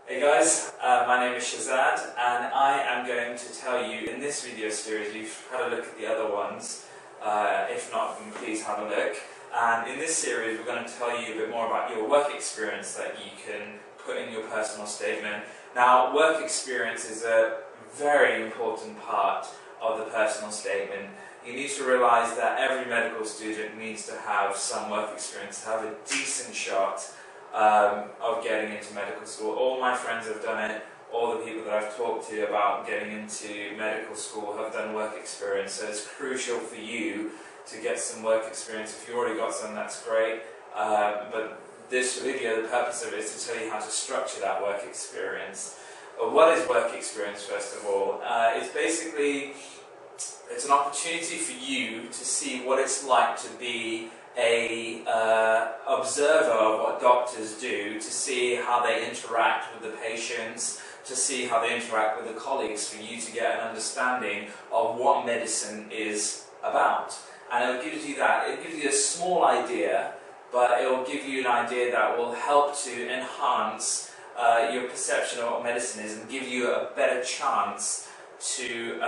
Hey guys, my name is Shazad and I am going to tell you in this video series, you've had a look at the other ones, if not then please have a look, and in this series we're going to tell you a bit more about your work experience that you can put in your personal statement. Now, work experience is a very important part of the personal statement. You need to realise that every medical student needs to have some work experience to have a decent shot of getting into medical school. All my friends have done it, all the people that I've talked to about getting into medical school have done work experience, so it's crucial for you to get some work experience. If you've already got some, that's great, but this video, the purpose of it is to tell you how to structure that work experience. What is work experience, first of all? It's an opportunity for you to see what it's like to be a observer of what doctors do, to see how they interact with the patients, to see how they interact with the colleagues, for you to get an understanding of what medicine is about. And it gives you that. It gives you a small idea, but it will give you an idea that will help to enhance your perception of what medicine is and give you a better chance to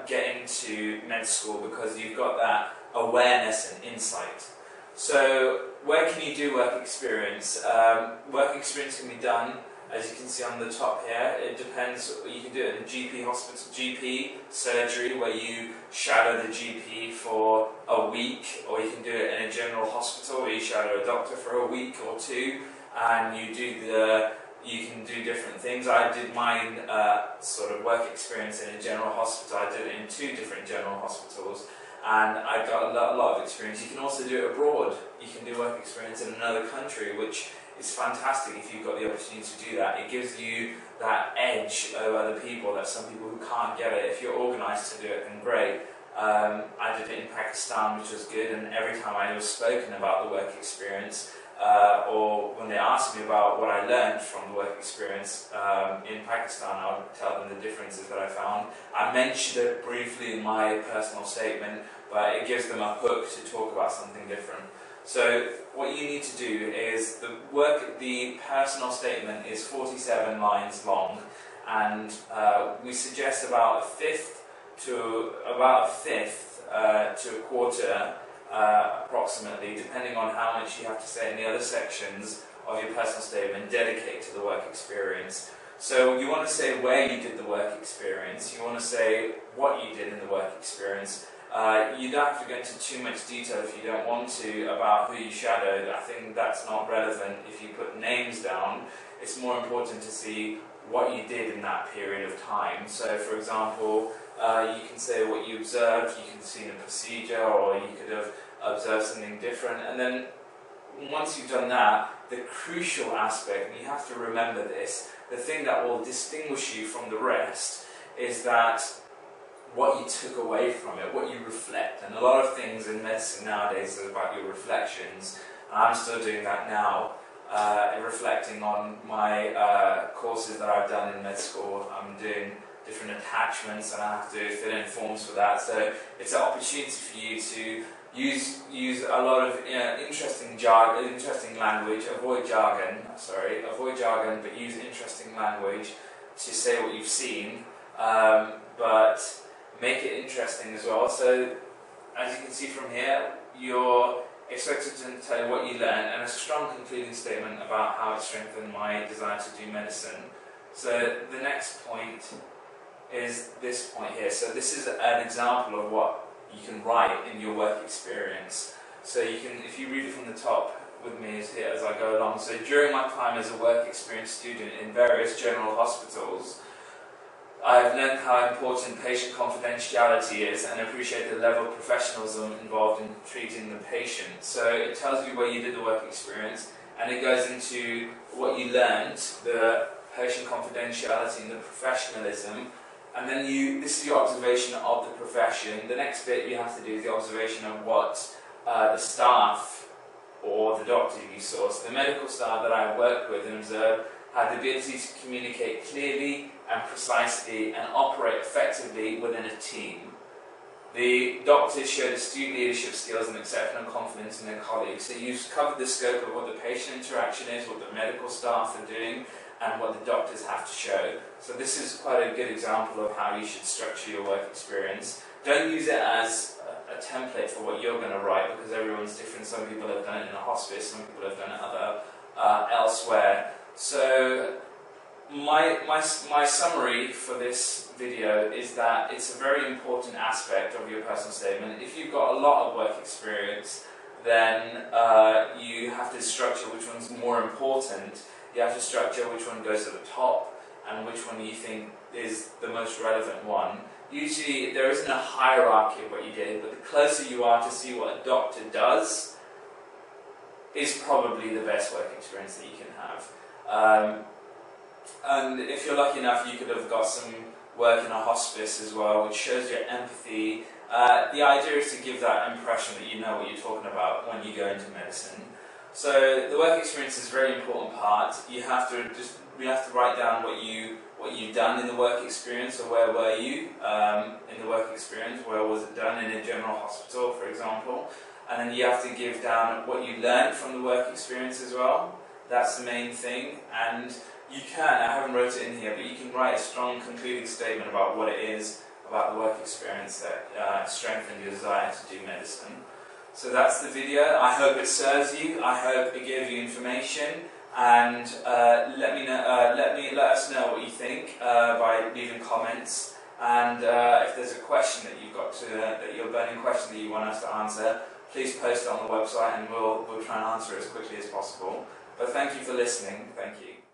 get into med school, because you've got that awareness and insight. So where can you do work experience? Work experience can be done, as you can see on the top here. It depends. You can do it in a GP hospital, GP surgery, where you shadow the GP for a week, or you can do it in a general hospital where you shadow a doctor for a week or two, and you can do different things. I did mine sort of work experience in a general hospital. I did it in 2 different general hospitals, and I got a lot of experience. You can also do it abroad. You can do work experience in another country, which is fantastic if you've got the opportunity to do that. It gives you that edge over other people, that some people who can't get it. If you're organised to do it, then great. I did it in Pakistan, which was good, and every time I was spoken about the work experience, or when they asked me about what I learned from the work experience in Pakistan, I would tell them the differences that I found. I mentioned it briefly in my personal statement, but it gives them a hook to talk about something different. So what you need to do is, the personal statement is 47 lines long, and we suggest about a fifth to a quarter, approximately, depending on how much you have to say in the other sections of your personal statement, dedicate to the work experience. So you want to say where you did the work experience, you want to say what you did in the work experience. You don't have to go into too much detail if you don't want to about who you shadowed. I think that's not relevant if you put names down. It's more important to see what you did in that period of time. So for example, you can say what you observed, you can see the procedure, or you could have observed something different. And then once you've done that, the crucial aspect, and you have to remember this, the thing that will distinguish you from the rest is that what you took away from it, what you reflect. And a lot of things in medicine nowadays are about your reflections, and I'm still doing that now, reflecting on my courses that I've done in med school. I'm doing different attachments and I have to fill in forms for that, so it's an opportunity for you to use a lot of interesting language, avoid jargon, but use interesting language to say what you've seen, but make it interesting as well. So as you can see from here, you're expected to tell you what you learned, and a strong concluding statement about how it strengthened my desire to do medicine. So the next point is this point here. So this is an example of what you can write in your work experience. So you can, if you read it from the top with me as I go along. So during my time as a work experience student in various general hospitals, I've learned how important patient confidentiality is and appreciate the level of professionalism involved in treating the patient. So it tells you where you did the work experience, and it goes into what you learned, the patient confidentiality and the professionalism. And then this is your observation of the profession. The next bit you have to do is the observation of what the staff or the doctor you saw. So the medical staff that I worked with and observed had the ability to communicate clearly and precisely and operate effectively within a team. The doctors showed astute leadership skills and exceptional confidence in their colleagues. So you've covered the scope of what the patient interaction is, what the medical staff are doing, and what the doctors have to show. So this is quite a good example of how you should structure your work experience. Don't use it as a template for what you're going to write, because everyone's different. Some people have done it in a hospice, some people have done it elsewhere. So my summary for this video is that it's a very important aspect of your personal statement. If you've got a lot of work experience, then you have to structure which one's more important. You have to structure which one goes at the top and which one you think is the most relevant one. Usually there isn't a hierarchy of what you did, but the closer you are to see what a doctor does is probably the best work experience that you can have. And if you're lucky enough, you could have got some work in a hospice as well, which shows your empathy. The idea is to give that impression that you know what you're talking about when you go into medicine. So the work experience is a very important part. You have to write down what you've done in the work experience, or where were you in the work experience, where was it done in a general hospital, for example. And then you have to give down what you learned from the work experience as well. That's the main thing. And you can, I haven't wrote it in here, but you can write a strong concluding statement about what it is about the work experience that strengthened your desire to do medicine. So that's the video. I hope it serves you. I hope it gave you information. And let us know what you think by leaving comments. And if there's a question that you've got that your burning question that you want us to answer, please post it on the website, and we'll try and answer it as quickly as possible. But thank you for listening. Thank you.